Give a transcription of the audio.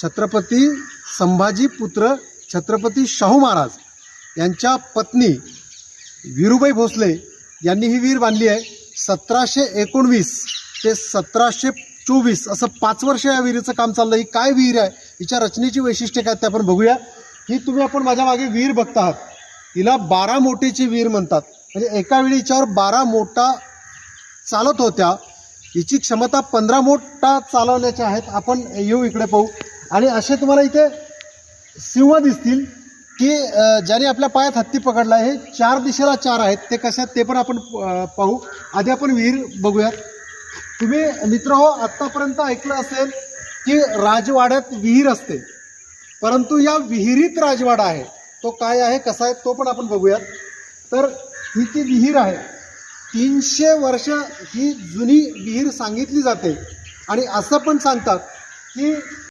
छत्रपती संभाजी पुत्र छत्रपती शाहू महाराज यांच्या पत्नी वीरूबाई भोसले यांनी ही विहीर बांधली आहे. 1719 ते 1724 असं 5 वर्ष या विहिरीचं काम चाललं. ही काय विहीर आहे, हिच्या रचनेची वैशिष्ट्ये काय ते आपण बघूया. ही तुम्ही आपण माझ्या मागे विहीर बघता आहात, हिला 12 मोटेची विहीर म्हणतात. म्हणजे एका वेळी हिच्यावर 12 मोटा चालत होत्या. हिची क्षमता 15 मोटा चालवण्याच्या आहेत. आपण येऊ इकडे पाहू. आणि असे तुम्हाला इथे सिंह दिसतील की ज्याने आपल्या पायात हत्ती पकडला आहे. 4 दिशेला 4 आहेत. ते कसे आहेत ते पण आपण पाहू. आधी आपण विहीर बघूयात. तुम्ही मित्रहो आत्तापर्यंत ऐकलं असेल की राजवाड्यात विहीर असते, परंतु या विहिरीत राजवाडा आहे. तो काय आहे, कसा आहे, तो पण आपण बघूयात. तर ही ती विहीर आहे. 300 वर्ष ही जुनी विहीर सांगितली जाते. आणि असं पण सांगतात की